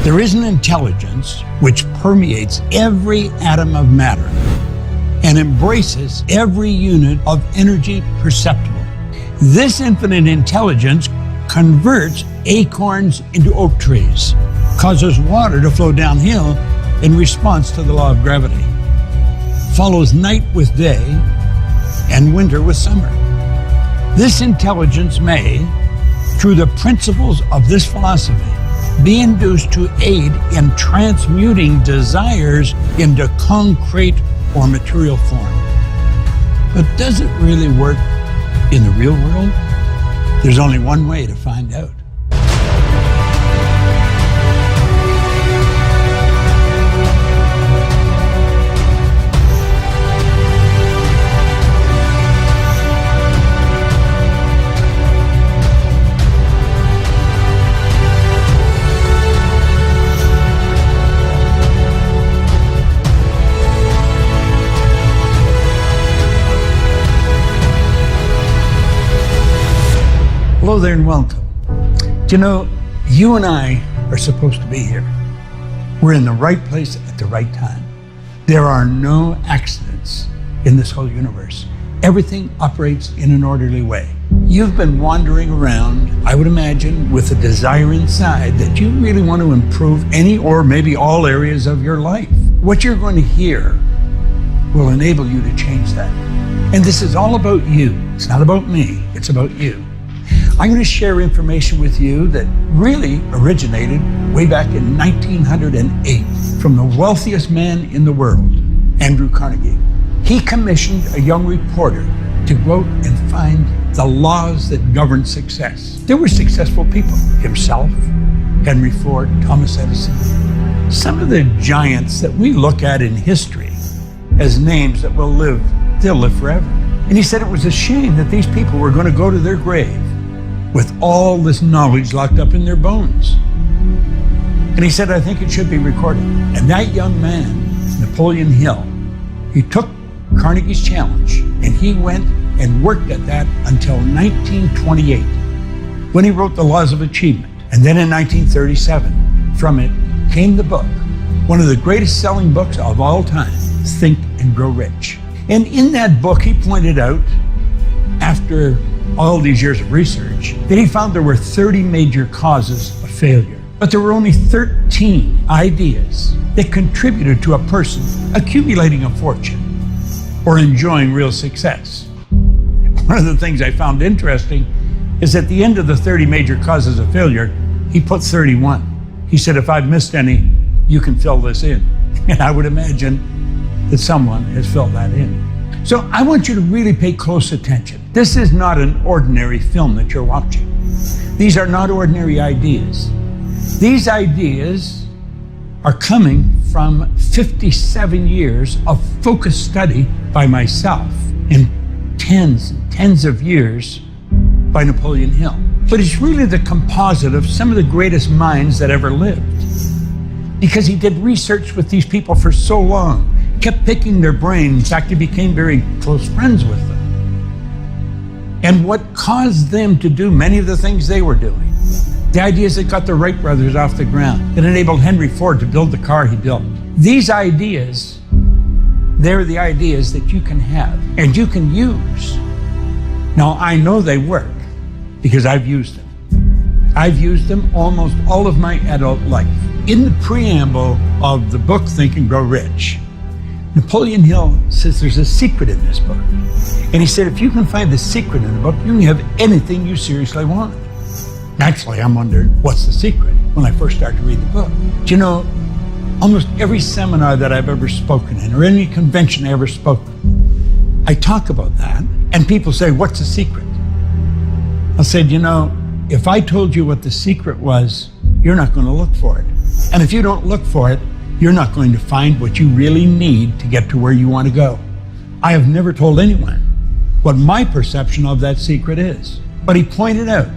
There is an intelligence which permeates every atom of matter and embraces every unit of energy perceptible. This infinite intelligence converts acorns into oak trees, causes water to flow downhill in response to the law of gravity, follows night with day and winter with summer. This intelligence may, through the principles of this philosophy, be induced to aid in transmuting desires into concrete or material form. But does it really work in the real world? There's only one way to find out. Hello there and welcome. Do you know, you and I are supposed to be here. We're in the right place at the right time. There are no accidents in this whole universe. Everything operates in an orderly way. You've been wandering around, I would imagine, with a desire inside that you really want to improve any or maybe all areas of your life. What you're going to hear will enable you to change that. And this is all about you. It's not about me, it's about you. I'm going to share information with you that really originated way back in 1908 from the wealthiest man in the world, Andrew Carnegie. He commissioned a young reporter to go out and find the laws that govern success. There were successful people, himself, Henry Ford, Thomas Edison. Some of the giants that we look at in history as names that will live, they'll live forever. And he said it was a shame that these people were going to go to their grave with all this knowledge locked up in their bones. And he said, I think it should be recorded. And that young man, Napoleon Hill, he took Carnegie's challenge and he went and worked at that until 1928, when he wrote The Laws of Achievement. And then in 1937, from it came the book, one of the greatest selling books of all time, Think and Grow Rich. And in that book, he pointed out, after all these years of research, that he found there were 30 major causes of failure. But there were only 13 ideas that contributed to a person accumulating a fortune or enjoying real success. One of the things I found interesting is at the end of the 30 major causes of failure, he put 31. He said, if I've missed any, you can fill this in. And I would imagine that someone has filled that in. So I want you to really pay close attention. This is not an ordinary film that you're watching. These are not ordinary ideas. These ideas are coming from 57 years of focused study by myself and tens of years by Napoleon Hill. But it's really the composite of some of the greatest minds that ever lived. Because he did research with these people for so long, kept picking their brain. In fact, he became very close friends with them. And what caused them to do many of the things they were doing, the ideas that got the Wright brothers off the ground, that enabled Henry Ford to build the car he built. These ideas, they're the ideas that you can have and you can use. Now, I know they work because I've used them. I've used them almost all of my adult life. In the preamble of the book, Think and Grow Rich, Napoleon Hill says there's a secret in this book. And he said, if you can find the secret in the book, you can have anything you seriously want. Naturally, I'm wondering, what's the secret when I first started to read the book? Do you know, almost every seminar that I've ever spoken in, or any convention I ever spoke in, I talk about that, and people say, what's the secret? I said, you know, if I told you what the secret was, you're not going to look for it. And if you don't look for it, you're not going to find what you really need to get to where you want to go. I have never told anyone what my perception of that secret is. But he pointed out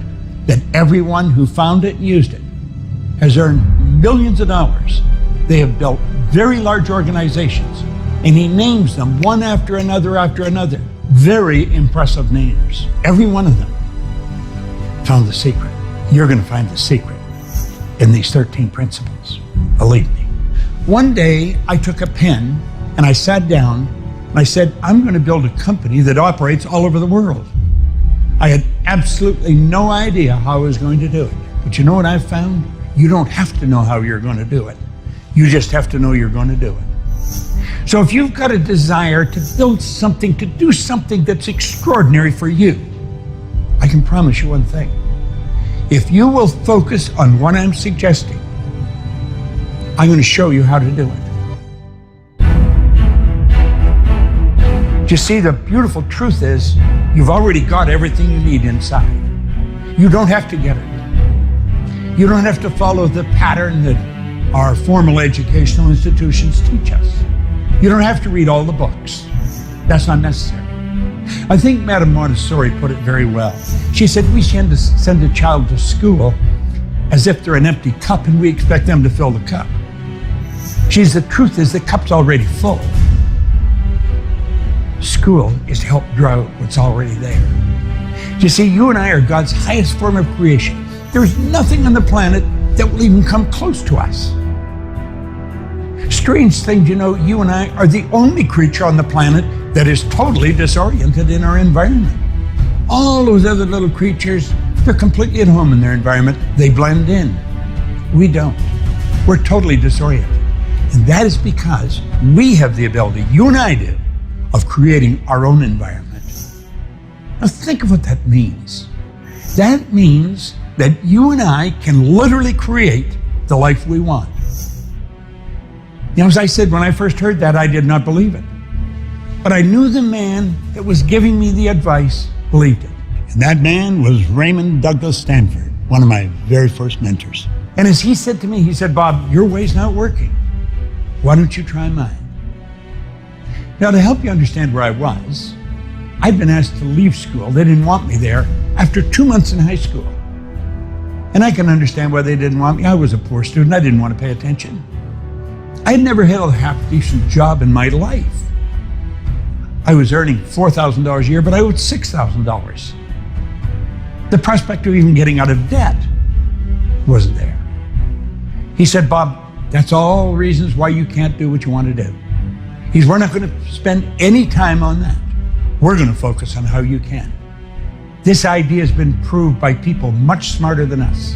that everyone who found it and used it has earned millions of dollars. They have built very large organizations, and he names them one after another after another. Very impressive names. Every one of them found the secret. You're going to find the secret in these 13 principles. believe me. One day I took a pen and I sat down and I said, I'm going to build a company that operates all over the world. I had absolutely no idea how I was going to do it. But you know what I've found? You don't have to know how you're going to do it. You just have to know you're going to do it. So if you've got a desire to build something, to do something that's extraordinary for you, I can promise you one thing. If you will focus on what I'm suggesting, I'm going to show you how to do it. You see, the beautiful truth is you've already got everything you need inside. You don't have to get it. You don't have to follow the pattern that our formal educational institutions teach us. You don't have to read all the books. That's not necessary. I think Madame Montessori put it very well. She said we tend to send a child to school as if they're an empty cup and we expect them to fill the cup. She says the truth is the cup's already full. School is to help draw out what's already there. You see, you and I are God's highest form of creation. There's nothing on the planet that will even come close to us. Strange thing, you know, you and I are the only creature on the planet that is totally disoriented in our environment. All those other little creatures, they're completely at home in their environment. They blend in. We don't. We're totally disoriented. And that is because we have the ability, you and I do, of creating our own environment. Now think of what that means. That means that you and I can literally create the life we want. You know, as I said, when I first heard that, I did not believe it. But I knew the man that was giving me the advice believed it. And that man was Raymond Douglas Stanford, one of my very first mentors. And as he said to me, he said, Bob, your way's not working. Why don't you try mine? Now, to help you understand where I was, I'd been asked to leave school. They didn't want me there after 2 months in high school. And I can understand why they didn't want me. I was a poor student. I didn't want to pay attention. I had never had a half-decent job in my life. I was earning $4,000 a year, but I owed $6,000. The prospect of even getting out of debt wasn't there. He said, Bob, that's all reasons why you can't do what you want to do. We're not going to spend any time on that. We're going to focus on how you can. This idea has been proved by people much smarter than us.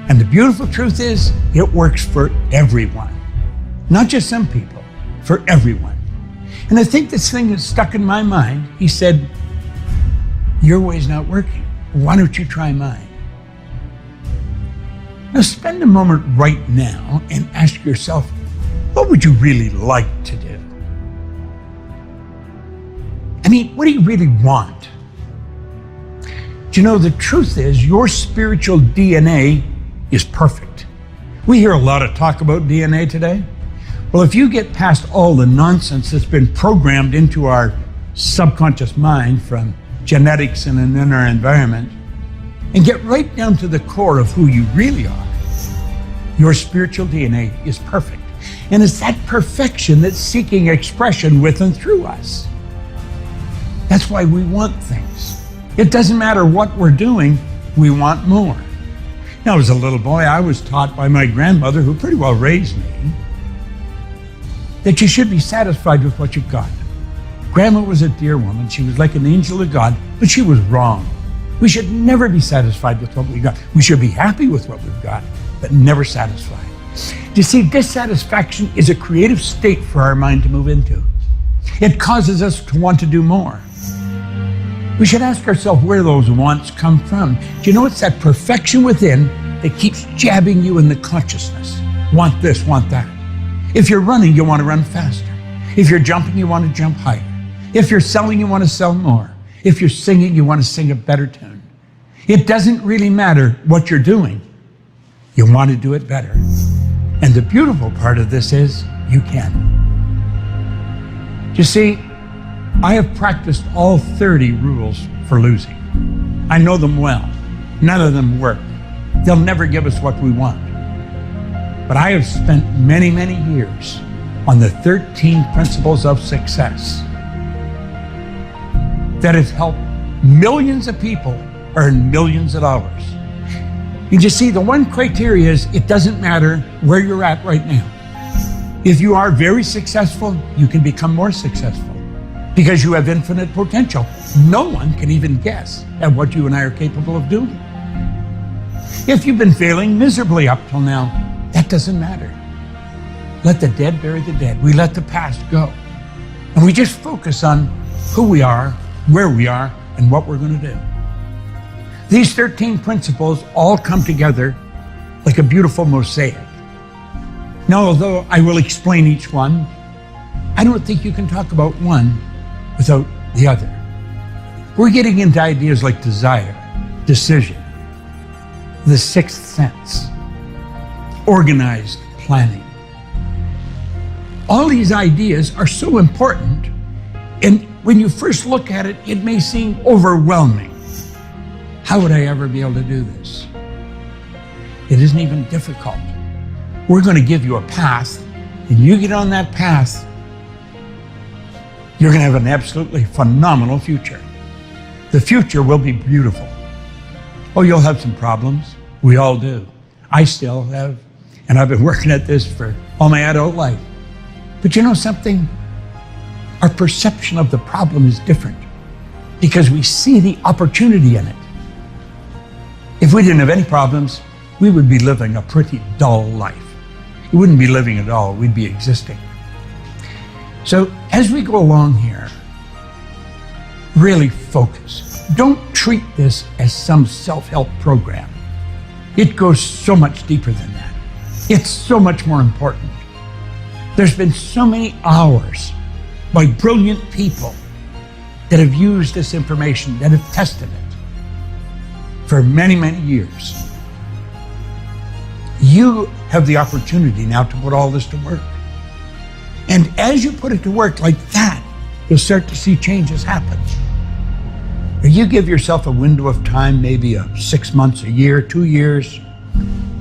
And the beautiful truth is, it works for everyone. Not just some people, for everyone. And I think this thing is stuck in my mind. He said, your way's not working. Why don't you try mine? Now spend a moment right now and ask yourself, what would you really like to do? I mean, what do you really want? Do you know, the truth is your spiritual DNA is perfect. We hear a lot of talk about DNA today. Well, if you get past all the nonsense that's been programmed into our subconscious mind from genetics and in our environment, and get right down to the core of who you really are, your spiritual DNA is perfect. And it's that perfection that's seeking expression with and through us. That's why we want things. It doesn't matter what we're doing, we want more. Now, as a little boy, I was taught by my grandmother, who pretty well raised me, that you should be satisfied with what you've got. Grandma was a dear woman. She was like an angel of God, but she was wrong. We should never be satisfied with what we got. We should be happy with what we've got, but never satisfied. You see, dissatisfaction is a creative state for our mind to move into. It causes us to want to do more. We should ask ourselves where those wants come from. Do you know it's that perfection within that keeps jabbing you in the consciousness? Want this, want that. If you're running, you want to run faster. If you're jumping, you want to jump higher. If you're selling, you want to sell more. If you're singing, you want to sing a better tune. It doesn't really matter what you're doing. You want to do it better. And the beautiful part of this is you can. You see, I have practiced all 30 rules for losing. I know them well. None of them work. They'll never give us what we want. But I have spent many, many years on the 13 principles of success that have helped millions of people earn millions of dollars. You just see, the one criteria is it doesn't matter where you're at right now. If you are very successful, you can become more successful because you have infinite potential. No one can even guess at what you and I are capable of doing. If you've been failing miserably up till now, that doesn't matter. Let the dead bury the dead. We let the past go. And we just focus on who we are, where we are, and what we're going to do. These 13 principles all come together like a beautiful mosaic. Now, although I will explain each one, I don't think you can talk about one without the other. We're getting into ideas like desire, decision, the sixth sense, organized planning. All these ideas are so important, and when you first look at it, it may seem overwhelming. How would I ever be able to do this? It isn't even difficult. We're going to give you a path, and you get on that path, you're going to have an absolutely phenomenal future. The future will be beautiful. Oh, you'll have some problems. We all do. I still have, and I've been working at this for all my adult life. But you know something? Our perception of the problem is different because we see the opportunity in it. If we didn't have any problems, we would be living a pretty dull life. We wouldn't be living at all, we'd be existing. So as we go along here, really focus. Don't treat this as some self-help program. It goes so much deeper than that. It's so much more important. There's been so many hours by brilliant people that have used this information, that have tested it for many, many years. You have the opportunity now to put all this to work. And as you put it to work like that, you'll start to see changes happen. You give yourself a window of time, maybe 6 months, a year, 2 years.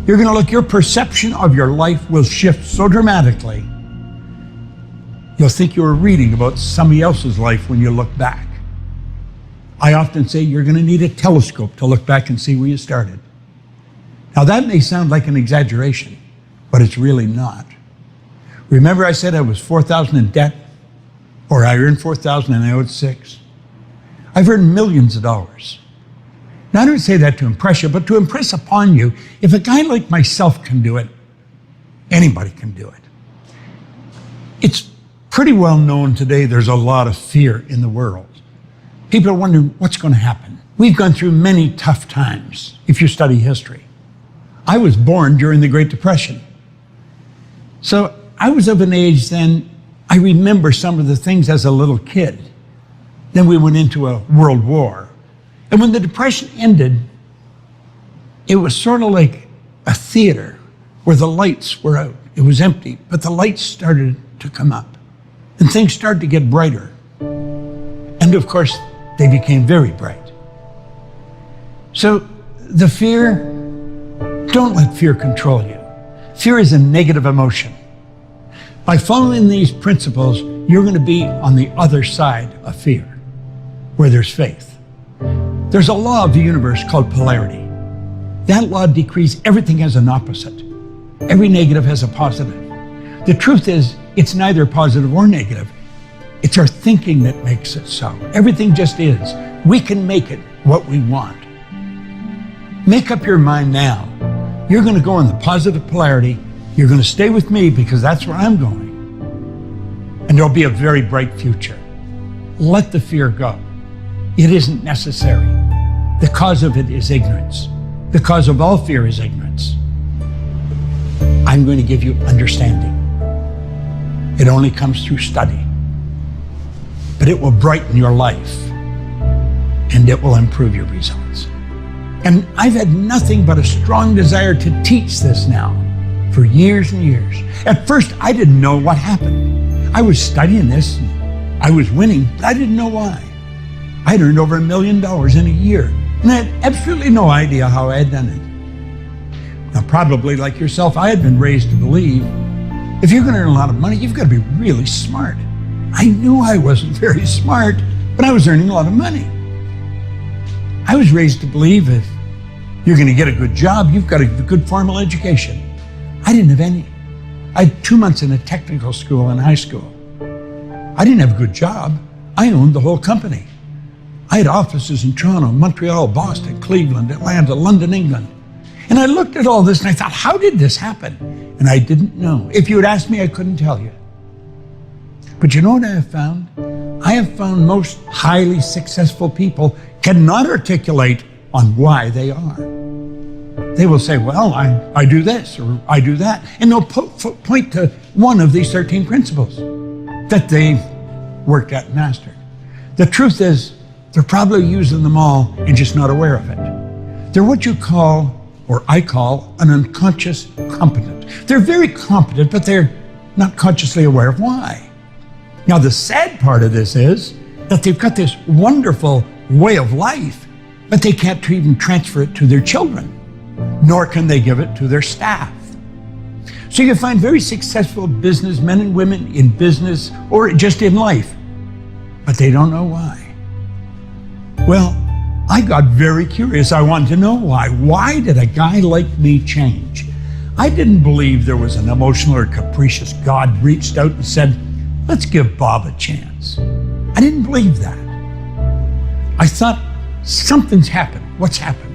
You're going to look, your perception of your life will shift so dramatically. You'll think you were reading about somebody else's life when you look back. I often say you're going to need a telescope to look back and see where you started. Now that may sound like an exaggeration, but it's really not. Remember I said I was $4,000 in debt? Or I earned $4,000 and I owed $6,000. I've earned millions of dollars. Now I don't say that to impress you, but to impress upon you, if a guy like myself can do it, anybody can do it. It's pretty well known today there's a lot of fear in the world. People are wondering what's going to happen. We've gone through many tough times if you study history. I was born during the Great Depression. So I was of an age then, I remember some of the things as a little kid. Then we went into a world war. And when the Depression ended, it was sort of like a theater where the lights were out. It was empty, but the lights started to come up and things started to get brighter. And of course, they became very bright. So the fear, don't let fear control you. Fear is a negative emotion. By following these principles, you're going to be on the other side of fear, where there's faith. There's a law of the universe called polarity. That law decrees everything has an opposite. Every negative has a positive. The truth is, it's neither positive or negative. It's our thinking that makes it so. Everything just is. We can make it what we want. Make up your mind now. You're going to go in the positive polarity. You're going to stay with me because that's where I'm going. And there'll be a very bright future. Let the fear go. It isn't necessary. The cause of it is ignorance. The cause of all fear is ignorance. I'm going to give you understanding. It only comes through study. But it will brighten your life and it will improve your results. And I've had nothing but a strong desire to teach this now for years and years. At first, I didn't know what happened. I was studying this, and I was winning, but I didn't know why. I'd earned over $1 million in a year, and I had absolutely no idea how I had done it. Now, probably like yourself, I had been raised to believe, if you're going to earn a lot of money, you've got to be really smart. I knew I wasn't very smart, but I was earning a lot of money. I was raised to believe if You're going to get a good job. You've got a good formal education. I didn't have any. I had 2 months in a technical school in high school. I didn't have a good job. I owned the whole company. I had offices in Toronto, Montreal, Boston, Cleveland, Atlanta, London, England. And I looked at all this and I thought, how did this happen? And I didn't know. If you had asked me, I couldn't tell you. But you know what I have found? I have found most highly successful people cannot articulate on why they are. They will say, well, I do this or I do that. And they'll point to one of these 13 principles that they worked at and mastered. The truth is, they're probably using them all and just not aware of it. They're what you call, or I call, an unconscious competent. They're very competent, but they're not consciously aware of why. Now, the sad part of this is that they've got this wonderful way of life, but they can't even transfer it to their children, nor can they give it to their staff. So you find very successful businessmen and women in business or just in life, but they don't know why. Well, I got very curious. I wanted to know why. Why did a guy like me change? I didn't believe there was an emotional or capricious God reached out and said, let's give Bob a chance. I didn't believe that. I thought, something's happened. What's happened?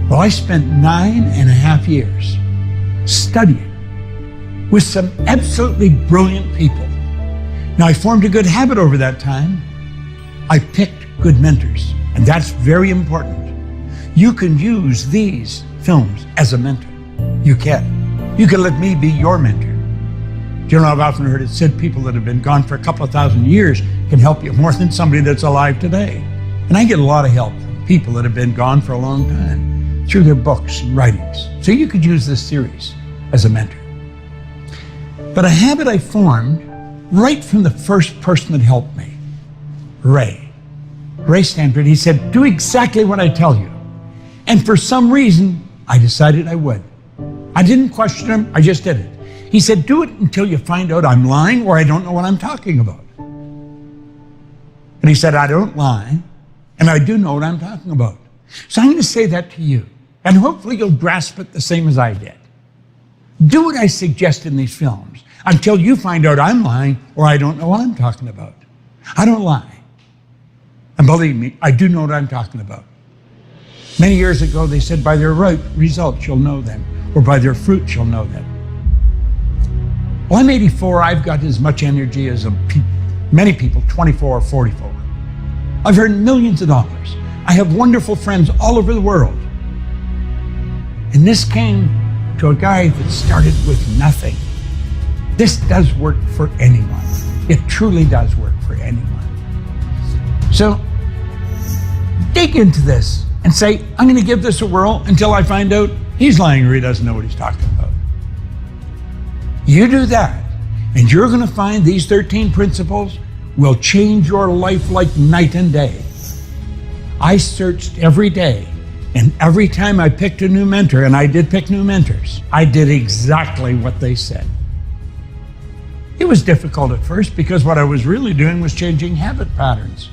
Well, I spent 9.5 years studying with some absolutely brilliant people. Now, I formed a good habit over that time. I picked good mentors, and that's very important. You can use these films as a mentor. You can. You can let me be your mentor. Do you know, I've often heard it said people that have been gone for a couple of thousand years can help you more than somebody that's alive today. And I get a lot of help from people that have been gone for a long time through their books and writings. So you could use this series as a mentor. But a habit I formed right from the first person that helped me, Ray Stanford, he said, do exactly what I tell you. And for some reason, I decided I would. I didn't question him, I just did it. He said, do it until you find out I'm lying or I don't know what I'm talking about. And he said, I don't lie, and I do know what I'm talking about. So I'm going to say that to you, and hopefully you'll grasp it the same as I did. Do what I suggest in these films until you find out I'm lying or I don't know what I'm talking about. I don't lie. And believe me, I do know what I'm talking about. Many years ago, they said, by their results, you'll know them, or by their fruits, you'll know them. Well, I'm 84. I've got as much energy as many people, 24 or 44. I've earned millions of dollars. I have wonderful friends all over the world. And this came to a guy that started with nothing. This does work for anyone. It truly does work for anyone. So dig into this and say, I'm going to give this a whirl until I find out he's lying or he doesn't know what he's talking about. You do that, and you're going to find these 13 principles will change your life like night and day. I searched every day, and every time I picked a new mentor, and I did pick new mentors, I did exactly what they said. It was difficult at first because what I was really doing was changing habit patterns.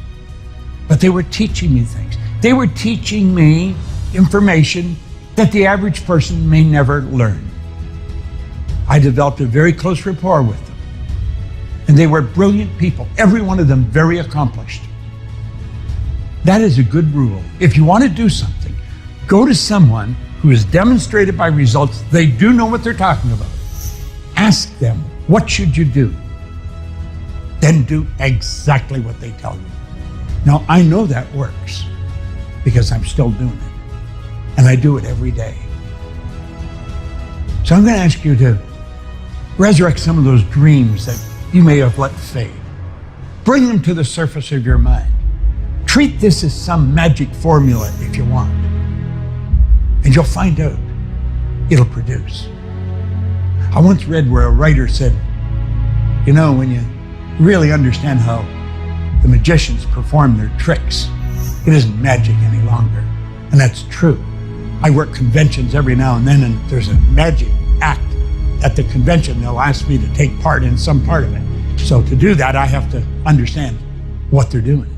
But they were teaching me things. They were teaching me information that the average person may never learn. I developed a very close rapport with them. And they were brilliant people, every one of them very accomplished. That is a good rule. If you want to do something, go to someone who has demonstrated by results they do know what they're talking about. Ask them, what should you do? Then do exactly what they tell you. Now, I know that works because I'm still doing it, and I do it every day. So I'm going to ask you to resurrect some of those dreams that you may have let fade. Bring them to the surface of your mind. Treat this as some magic formula if you want, and you'll find out it'll produce. I once read where a writer said, you know, when you really understand how the magicians perform their tricks, it isn't magic any longer. And that's true. I work conventions every now and then, and there's a magic act at the convention. They'll ask me to take part in some part of it. So to do that, I have to understand what they're doing.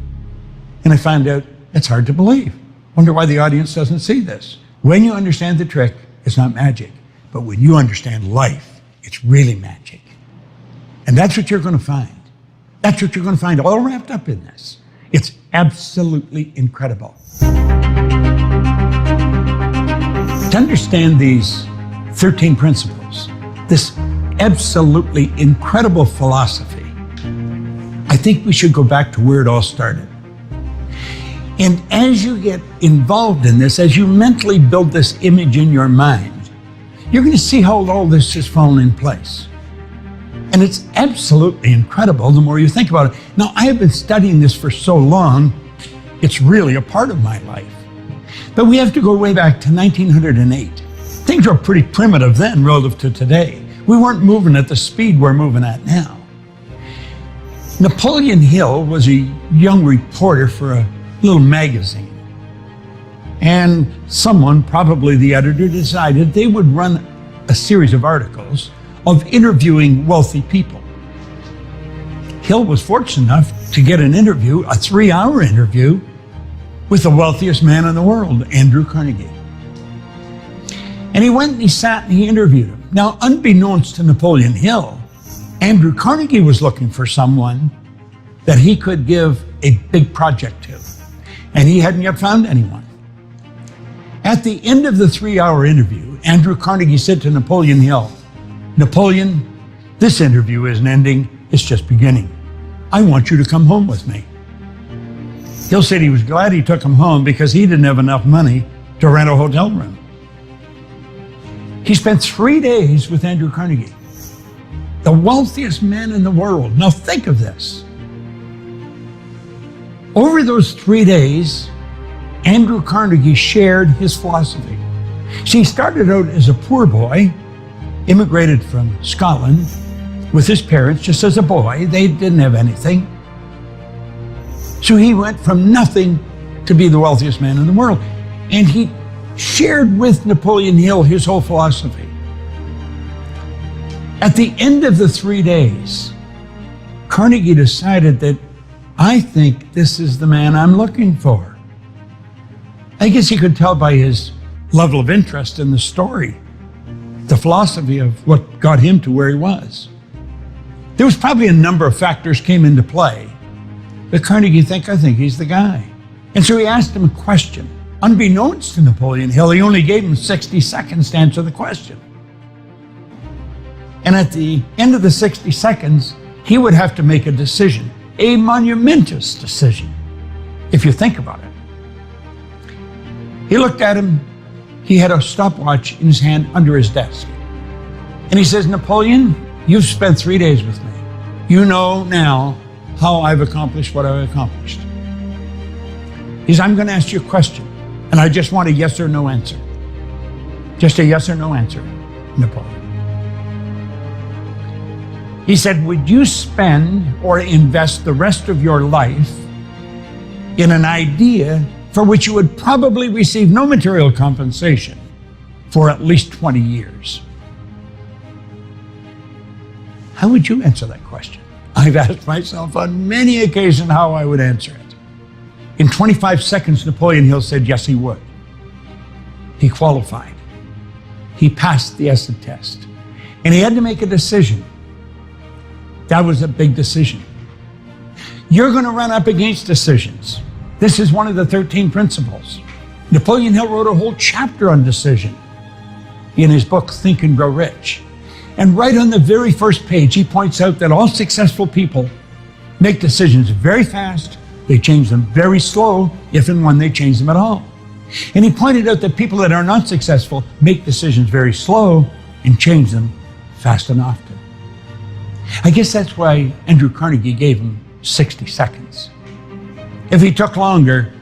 And I found out it's hard to believe. Wonder why the audience doesn't see this. When you understand the trick, it's not magic. But when you understand life, it's really magic. And that's what you're going to find. That's what you're going to find all wrapped up in this. It's absolutely incredible. To understand these 13 principles, this absolutely incredible philosophy, I think we should go back to where it all started. And as you get involved in this, as you mentally build this image in your mind, you're going to see how all this has fallen in place. And it's absolutely incredible the more you think about it. Now, I have been studying this for so long, it's really a part of my life. But we have to go way back to 1908. Things were pretty primitive then relative to today. We weren't moving at the speed we're moving at now. Napoleon Hill was a young reporter for a little magazine. And someone, probably the editor, decided they would run a series of articles of interviewing wealthy people. Hill was fortunate enough to get an interview, a 3-hour interview, with the wealthiest man in the world, Andrew Carnegie. And he went and he sat and he interviewed him. Now, unbeknownst to Napoleon Hill, Andrew Carnegie was looking for someone that he could give a big project to. And he hadn't yet found anyone. At the end of the 3-hour interview, Andrew Carnegie said to Napoleon Hill, "Napoleon, this interview isn't ending, it's just beginning. I want you to come home with me." Hill said he was glad he took him home because he didn't have enough money to rent a hotel room. He spent 3 days with Andrew Carnegie, the wealthiest man in the world. Now think of this. Over those 3 days, Andrew Carnegie shared his philosophy. See, he started out as a poor boy, immigrated from Scotland with his parents just as a boy. They didn't have anything. So he went from nothing to be the wealthiest man in the world. And he shared with Napoleon Hill his whole philosophy. At the end of the 3 days, Carnegie decided that, I think this is the man I'm looking for. I guess he could tell by his level of interest in the story, the philosophy of what got him to where he was. There was probably a number of factors came into play. But Carnegie I think he's the guy. And so he asked him a question. Unbeknownst to Napoleon Hill, he only gave him 60 seconds to answer the question. And at the end of the 60 seconds, he would have to make a decision, a monumentous decision, if you think about it. He looked at him. He had a stopwatch in his hand under his desk. And he says, "Napoleon, you've spent 3 days with me. You know now how I've accomplished what I've accomplished." He says, "I'm going to ask you a question, and I just want a yes or no answer." Just a yes or no answer, Napoleon. He said, "Would you spend or invest the rest of your life in an idea for which you would probably receive no material compensation for at least 20 years? How would you answer that question?" I've asked myself on many occasions how I would answer it. In 25 seconds, Napoleon Hill said yes, he would. He qualified. He passed the essay test. And he had to make a decision. That was a big decision. You're going to run up against decisions. This is one of the 13 principles. Napoleon Hill wrote a whole chapter on decision in his book, Think and Grow Rich. And right on the very first page, he points out that all successful people make decisions very fast. They change them very slow, if and when they change them at all. And he pointed out that people that are not successful make decisions very slow and change them fast and often. I guess that's why Andrew Carnegie gave him 60 seconds. If he took longer,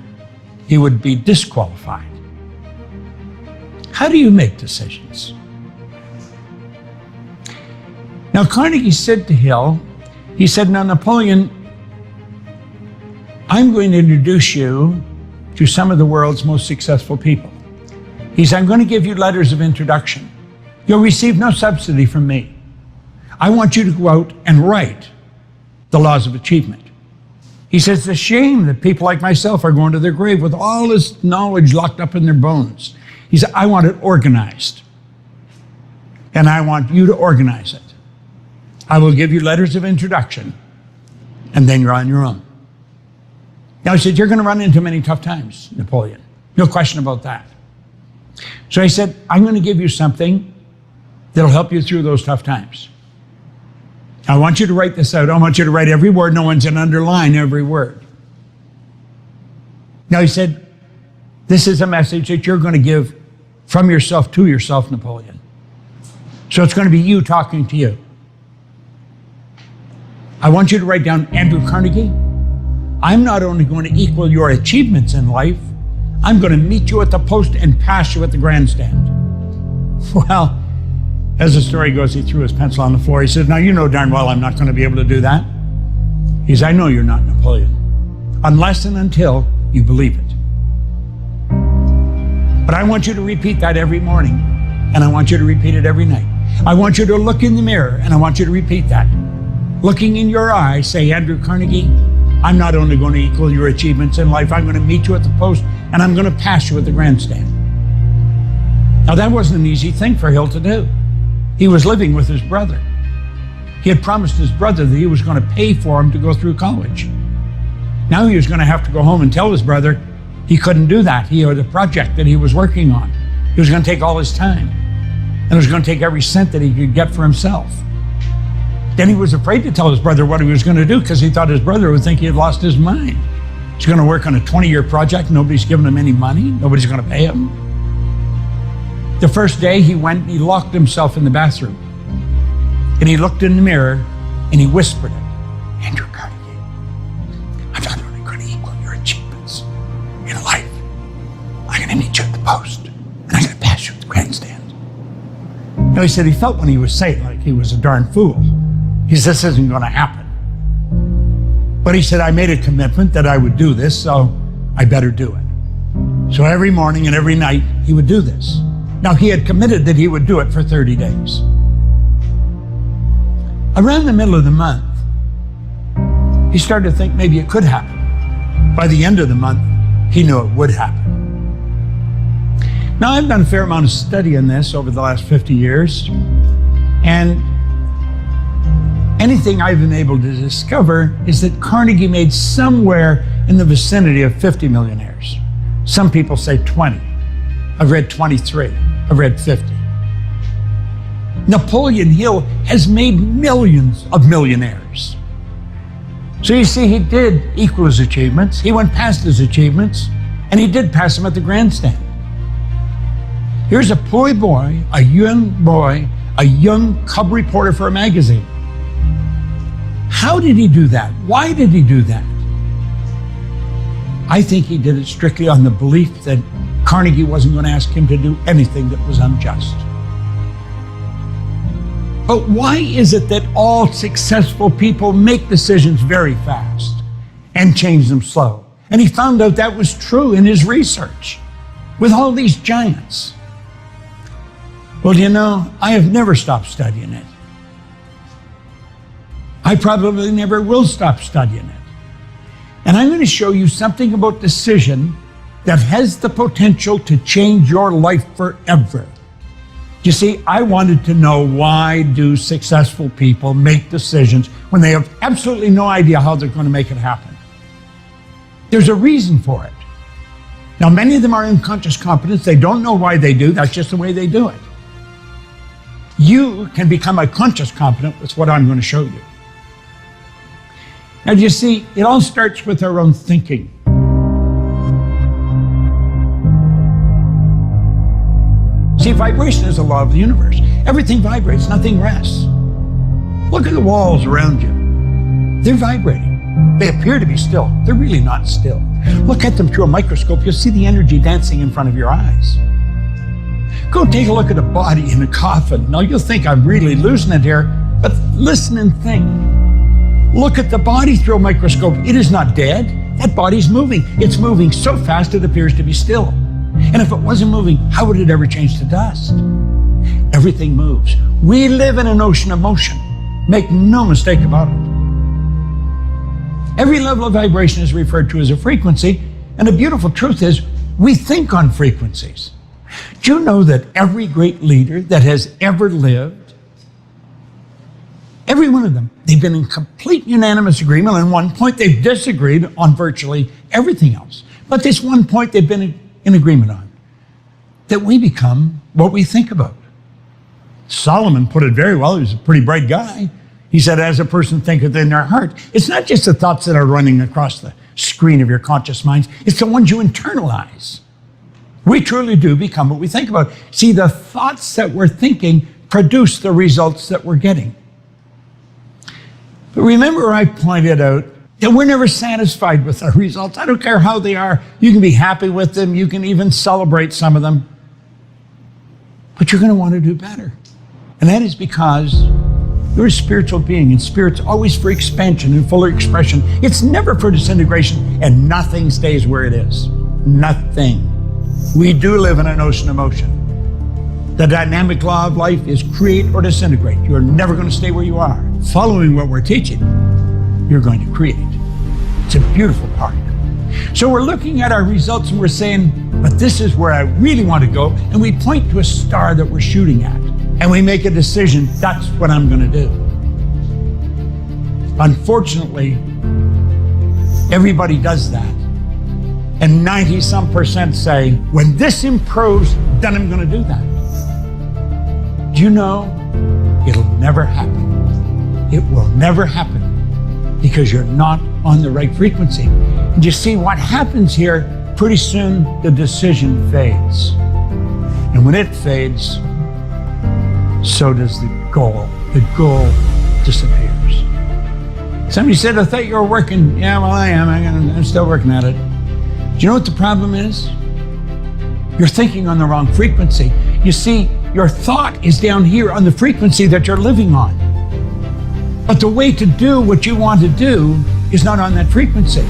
he would be disqualified. How do you make decisions? Now, Carnegie said to Hill, he said, "Now, Napoleon, I'm going to introduce you to some of the world's most successful people." He said, "I'm going to give you letters of introduction. You'll receive no subsidy from me. I want you to go out and write the laws of achievement." He says, it's a shame that people like myself are going to their grave with all this knowledge locked up in their bones. He said, I want it organized. And I want you to organize it. I will give you letters of introduction, and then you're on your own. Now, he said, you're going to run into many tough times, Napoleon. No question about that. So he said, I'm going to give you something that'll help you through those tough times. I want you to write this out. I want you to write every word. No one's going to underline every word. Now, he said, this is a message that you're going to give from yourself to yourself, Napoleon. So it's going to be you talking to you. I want you to write down, Andrew Carnegie, I'm not only going to equal your achievements in life, I'm going to meet you at the post and pass you at the grandstand. Well, as the story goes, he threw his pencil on the floor. He says, now you know darn well I'm not going to be able to do that. He says, I know you're not, Napoleon, unless and until you believe it. But I want you to repeat that every morning, and I want you to repeat it every night. I want you to look in the mirror, and I want you to repeat that. Looking in your eyes, say, Andrew Carnegie, I'm not only going to equal your achievements in life, I'm going to meet you at the post, and I'm going to pass you at the grandstand. Now, that wasn't an easy thing for Hill to do. He was living with his brother. He had promised his brother that he was going to pay for him to go through college. Now he was going to have to go home and tell his brother he couldn't do that. He had a project that he was working on. It was going to take all his time. And it was going to take every cent that he could get for himself. Then he was afraid to tell his brother what he was going to do because he thought his brother would think he had lost his mind. He's going to work on a 20-year project. Nobody's giving him any money. Nobody's going to pay him. The first day he went and he locked himself in the bathroom. And he looked in the mirror and he whispered it. Andrew Carnegie, I'm not only going to equal your achievements in life, I'm going to meet you at the post and I'm going to pass you at the grandstand. Now he said he felt when he was saying like he was a darn fool. He said, this isn't going to happen. But he said, I made a commitment that I would do this, so I better do it. So every morning and every night he would do this. Now he had committed that he would do it for 30 days. Around the middle of the month, he started to think maybe it could happen. By the end of the month, he knew it would happen. Now I've done a fair amount of study on this over the last 50 years, and anything I've been able to discover is that Carnegie made somewhere in the vicinity of 50 millionaires. Some people say 20. I've read 23. I've read 50. Napoleon Hill has made millions of millionaires. So you see, he did equal his achievements. He went past his achievements, and he did pass them at the grandstand. Here's a poor boy, a young cub reporter for a magazine. How did he do that? Why did he do that? I think he did it strictly on the belief that Carnegie wasn't going to ask him to do anything that was unjust. But why is it that all successful people make decisions very fast and change them slow? And he found out that was true in his research with all these giants. Well, you know, I have never stopped studying it. I probably never will stop studying it. And I'm going to show you something about decision that has the potential to change your life forever. You see, I wanted to know, why do successful people make decisions when they have absolutely no idea how they're going to make it happen? There's a reason for it. Now, many of them are unconscious competence. They don't know why they do. That's just the way they do it. You can become a conscious competent. That's what I'm going to show you. Now, you see, it all starts with our own thinking. See, vibration is a law of the universe. Everything vibrates, nothing rests. Look at the walls around you. They're vibrating. They appear to be still. They're really not still. Look at them through a microscope. You'll see the energy dancing in front of your eyes. Go take a look at a body in a coffin. Now, you'll think I'm really losing it here, but listen and think. Look at the body through a microscope. It is not dead. That body's moving. It's moving so fast it appears to be still. And if it wasn't moving, how would it ever change to dust? Everything moves. We live in an ocean of motion. Make no mistake about it. Every level of vibration is referred to as a frequency, and the beautiful truth is we think on frequencies. Do you know that every great leader that has ever lived, every one of them, they've been in complete unanimous agreement. On one point, they've disagreed on virtually everything else. But this one point they've been in agreement on, that we become what we think about. Solomon put it very well. He was a pretty bright guy. He said, as a person thinketh in their heart. It's not just the thoughts that are running across the screen of your conscious minds. It's the ones you internalize. We truly do become what we think about. See, the thoughts that we're thinking produce the results that we're getting. But remember, I pointed out that we're never satisfied with our results. I don't care how they are. You can be happy with them. You can even celebrate some of them. But you're going to want to do better. And that is because you're a spiritual being, and spirit's always for expansion and fuller expression. It's never for disintegration, and nothing stays where it is. Nothing. We do live in an ocean of motion. The dynamic law of life is create or disintegrate. You're never going to stay where you are. Following what we're teaching, you're going to create. It's a beautiful part. So we're looking at our results and we're saying, but this is where I really want to go. And we point to a star that we're shooting at. And we make a decision, that's what I'm going to do. Unfortunately, everybody does that. And 90-some% say, when this improves, then I'm going to do that. Do you know, it'll never happen. It will never happen because you're not on the right frequency. And you see what happens here, pretty soon the decision fades. And when it fades, so does the goal. The goal disappears. Somebody said, I thought you were working. Yeah, well, I am. I'm still working at it. Do you know what the problem is? You're thinking on the wrong frequency. You see, your thought is down here on the frequency that you're living on. But the way to do what you want to do is not on that frequency.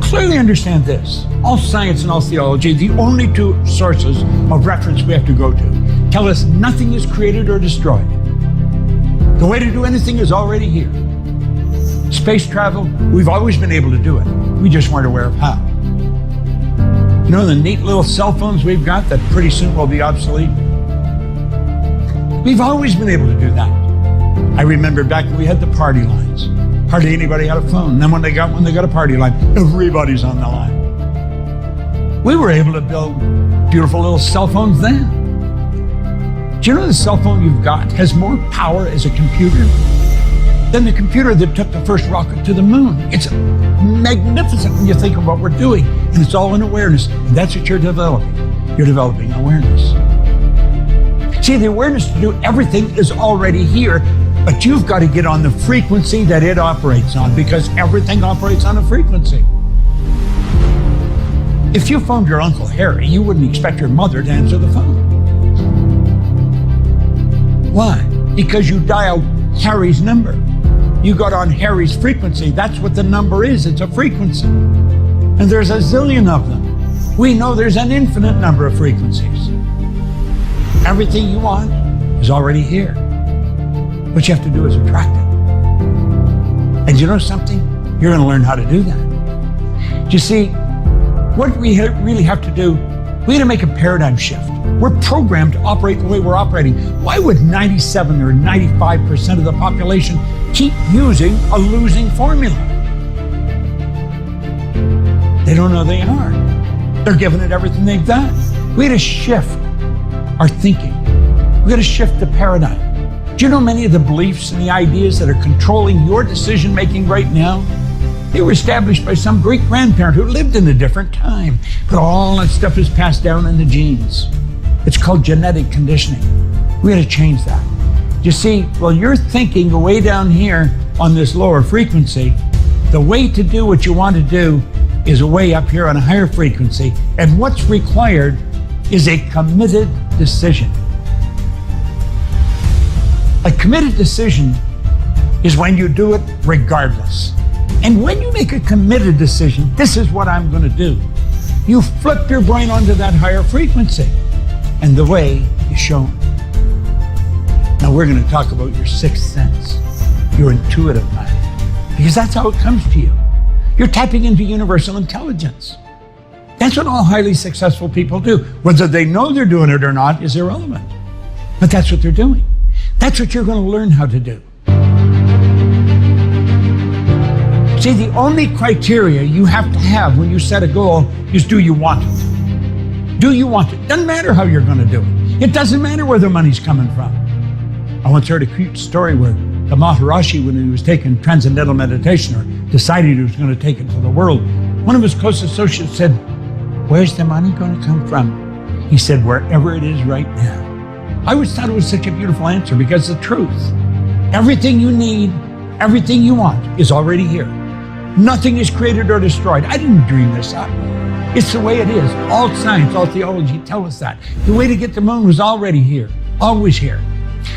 Clearly understand this. All science and all theology, the only two sources of reference we have to go to, tell us nothing is created or destroyed. The way to do anything is already here. Space travel, we've always been able to do it. We just weren't aware of how. You know the neat little cell phones we've got that pretty soon will be obsolete? We've always been able to do that. I remember back when we had the party lines. Hardly anybody had a phone. And then when they got one, they got a party line. Everybody's on the line. We were able to build beautiful little cell phones then. Do you know the cell phone you've got has more power as a computer than the computer that took the first rocket to the moon? It's magnificent when you think of what we're doing. And it's all in awareness. And that's what you're developing. You're developing awareness. See, the awareness to do everything is already here, but you've got to get on the frequency that it operates on, because everything operates on a frequency. If you phoned your Uncle Harry, you wouldn't expect your mother to answer the phone. Why? Because you dialed Harry's number. You got on Harry's frequency. That's what the number is. It's a frequency. And there's a zillion of them. We know there's an infinite number of frequencies. Everything you want is already here. What you have to do is attract it. And you know something? You're going to learn how to do that. You see, what we really have to do, we have to make a paradigm shift. We're programmed to operate the way we're operating. Why would 97 or 95% of the population keep using a losing formula? They don't know they are. They're giving it everything they've got. We had to shift our thinking. We got to shift the paradigm. Do you know many of the beliefs and the ideas that are controlling your decision-making right now? They were established by some great-grandparent who lived in a different time. But all that stuff is passed down in the genes. It's called genetic conditioning. We got to change that. You see, while you're thinking way down here on this lower frequency, the way to do what you want to do is way up here on a higher frequency. And what's required is a committed decision. A committed decision is when you do it regardless. And when you make a committed decision, this is what I'm going to do. You flip your brain onto that higher frequency, and the way is shown. Now we're going to talk about your sixth sense, your intuitive mind. because that's how it comes to you. You're tapping into universal intelligence. That's what all highly successful people do. Whether they know they're doing it or not is irrelevant. But that's what they're doing. That's what you're going to learn how to do. See, the only criteria you have to have when you set a goal is, do you want it? Do you want it? Doesn't matter how you're going to do it. It doesn't matter where the money's coming from. I once heard a cute story where the Maharishi, when he was taking transcendental meditation or decided he was going to take it to the world, one of his close associates said, "Where's the money going to come from?" He said, "Wherever it is right now." I always thought it was such a beautiful answer, because the truth, everything you need, everything you want is already here. Nothing is created or destroyed. I didn't dream this up. It's the way it is. All science, all theology tell us that. The way to get to the moon was already here, always here.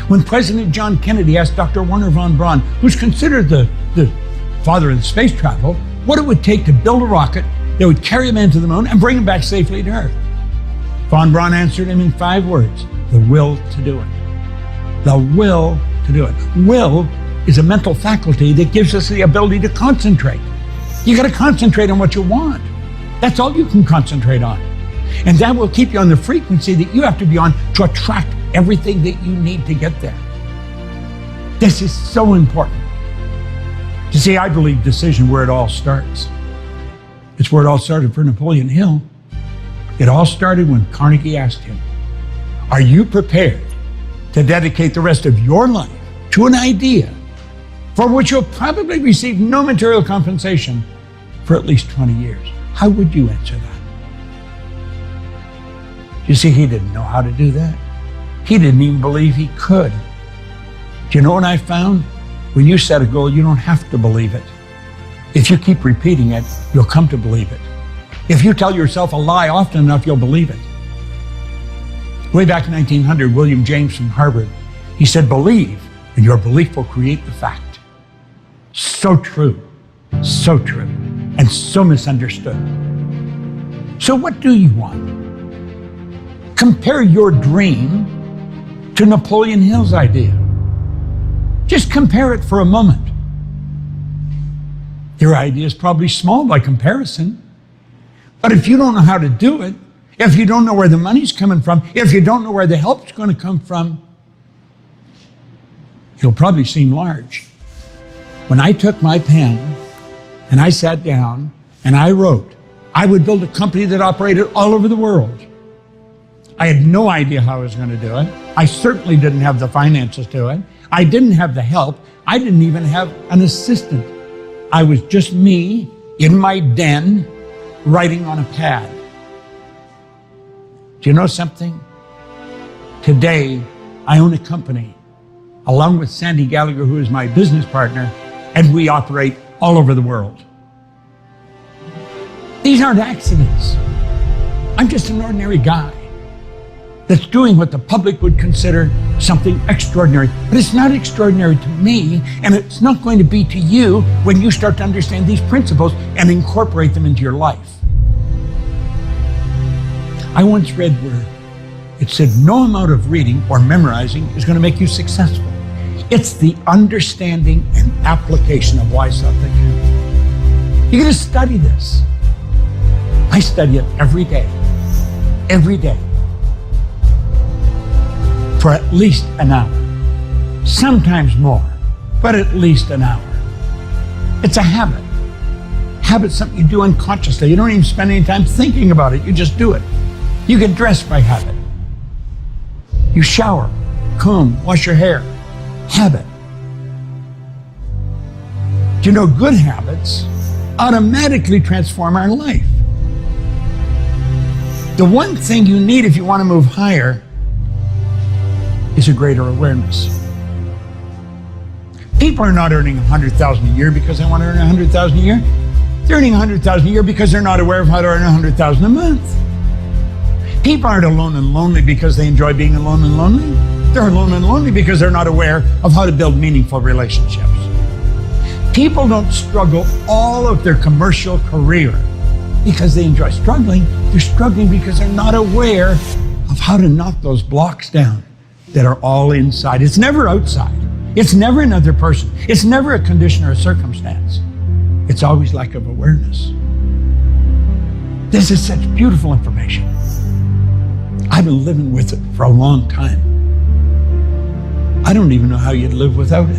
When President John Kennedy asked Dr. Wernher von Braun, who's considered the father of space travel, what it would take to build a rocket that would carry a man to the moon and bring him back safely to Earth, von Braun answered him in 5 words: the will to do it. The will to do it. Will is a mental faculty that gives us the ability to concentrate. You got to concentrate on what you want. That's all you can concentrate on. And that will keep you on the frequency that you have to be on to attract everything that you need to get there. This is so important. You see, I believe decision where it all starts. It's where it all started for Napoleon Hill. It all started when Carnegie asked him, "Are you prepared to dedicate the rest of your life to an idea for which you'll probably receive no material compensation for at least 20 years? How would you answer that?" You see, he didn't know how to do that. He didn't even believe he could. Do you know what I found? When you set a goal, you don't have to believe it. If you keep repeating it, you'll come to believe it. If you tell yourself a lie often enough, you'll believe it. Way back in 1900, William James from Harvard, he said, "Believe, and your belief will create the fact." So true, and so misunderstood. So what do you want? Compare your dream to Napoleon Hill's idea. Just compare it for a moment. Your idea is probably small by comparison, but if you don't know how to do it, if you don't know where the money's coming from, if you don't know where the help's going to come from, it'll probably seem large. When I took my pen and I sat down and I wrote, I would build a company that operated all over the world. I had no idea how I was going to do it. I certainly didn't have the finances to it. I didn't have the help. I didn't even have an assistant. I was just me in my den writing on a pad. Do you know something? Today, I own a company along with Sandy Gallagher, who is my business partner, and we operate all over the world. These aren't accidents. I'm just an ordinary guy that's doing what the public would consider something extraordinary. But it's not extraordinary to me, and it's not going to be to you when you start to understand these principles and incorporate them into your life. I once read where it said, no amount of reading or memorizing is going to make you successful. It's the understanding and application of why something happens. You're going to study this. I study it every day, for at least an hour, sometimes more, but at least an hour. It's a habit. Habit's something you do unconsciously. You don't even spend any time thinking about it. You just do it. You get dressed by habit. You shower, comb, wash your hair. Habit. Do you know good habits automatically transform our life? The one thing you need if you want to move higher is a greater awareness. People are not earning $100,000 a year because they want to earn $100,000 a year. They're earning $100,000 a year because they're not aware of how to earn $100,000 a month. People aren't alone and lonely because they enjoy being alone and lonely. They're alone and lonely because they're not aware of how to build meaningful relationships. People don't struggle all of their commercial career because they enjoy struggling. They're struggling because they're not aware of how to knock those blocks down that are all inside. It's never outside. It's never another person. It's never a condition or a circumstance. It's always lack of awareness. This is such beautiful information. I've been living with it for a long time. I don't even know how you'd live without it.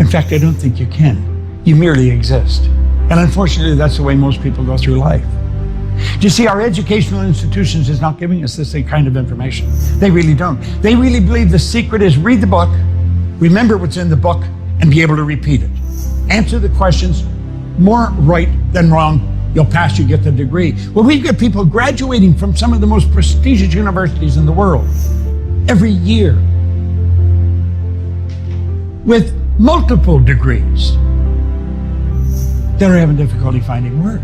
In fact, I don't think you can. You merely exist. And unfortunately, that's the way most people go through life. Do you see, our educational institutions is not giving us this kind of information. They really don't. They really believe the secret is read the book, remember what's in the book, and be able to repeat it. Answer the questions, more right than wrong. You'll pass, you get the degree. Well, we've got people graduating from some of the most prestigious universities in the world every year with multiple degrees that are having difficulty finding work,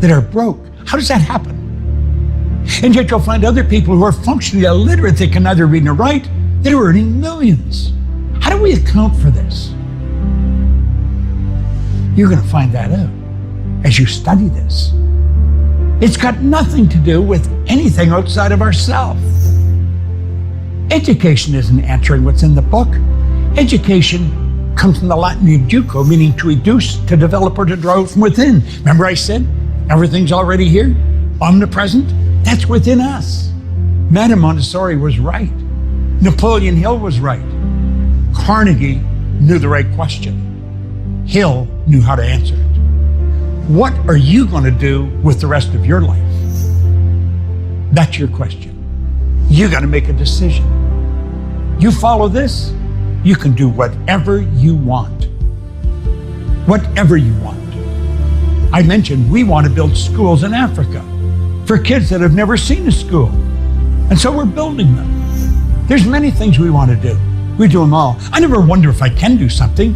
that are broke. How does that happen? And yet you'll find other people who are functionally illiterate, they can neither read nor write, that are earning millions. How do we account for this? You're going to find that out as you study this. It's got nothing to do with anything outside of ourselves. Education isn't answering what's in the book. Education comes from the Latin educo, meaning to educe, to develop, or to draw from within. Remember I said, everything's already here, omnipresent? That's within us. Madame Montessori was right. Napoleon Hill was right. Carnegie knew the right question. Hill knew how to answer it. What are you going to do with the rest of your life? That's your question. You got to make a decision. You follow this, you can do whatever you want. Whatever you want. I mentioned we want to build schools in Africa for kids that have never seen a school. And so we're building them. There's many things we want to do. We do them all. I never wonder if I can do something.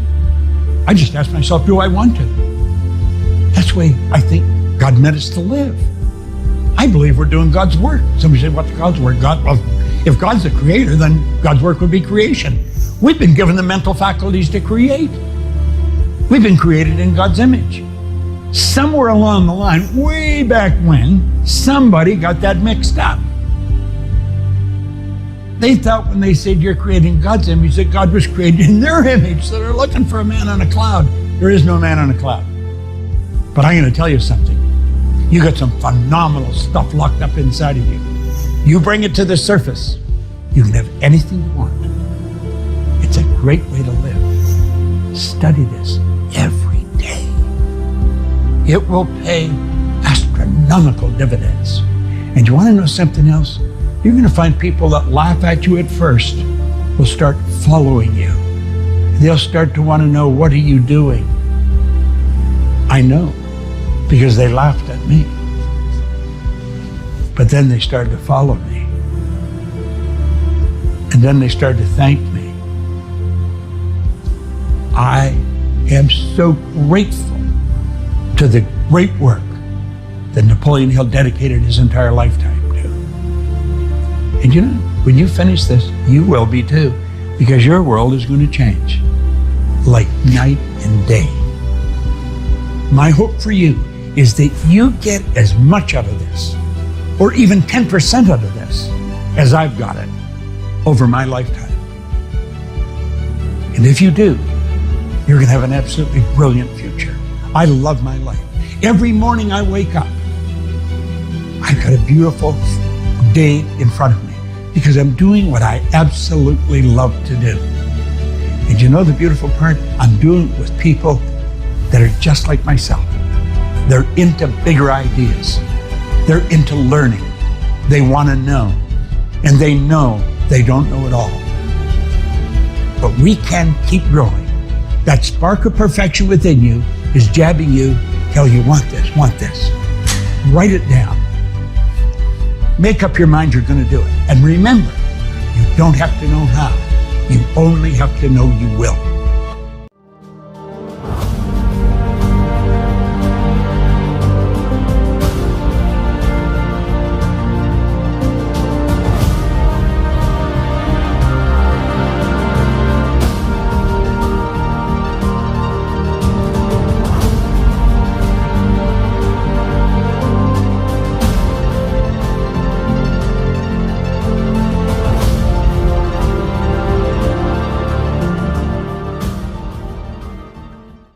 I just ask myself, do I want to? That's the way I think God meant us to live. I believe we're doing God's work. Somebody said, what's God's work? Well, if God's the creator, then God's work would be creation. We've been given the mental faculties to create. We've been created in God's image. Somewhere along the line, way back when, somebody got that mixed up. They thought when they said you're creating God's image, that God was created in their image. So they're looking for a man on a cloud. There is no man on a cloud. But I'm going to tell you something. You got some phenomenal stuff locked up inside of you. You bring it to the surface, you can have anything you want. It's a great way to live. Study this every day. It will pay astronomical dividends. And you want to know something else? You're going to find people that laugh at you at first will start following you. They'll start to want to know, what are you doing? I know, because they laughed at me. But then they started to follow me. And then they started to thank me. I am so grateful to the great work that Napoleon Hill dedicated his entire lifetime to. And you know, when you finish this, you will be too, because your world is going to change like night and day. My hope for you is that you get as much out of this, or even 10% out of this, as I've got it over my lifetime. And if you do, you're going to have an absolutely brilliant future. I love my life. Every morning I wake up, I've got a beautiful day in front of me because I'm doing what I absolutely love to do. And you know the beautiful part? I'm doing it with people that are just like myself. They're into bigger ideas. They're into learning. They want to know. And they know they don't know it all. But we can keep growing. That spark of perfection within you is jabbing you till you want this, want this. Write it down. Make up your mind you're going to do it. And remember, you don't have to know how. You only have to know you will.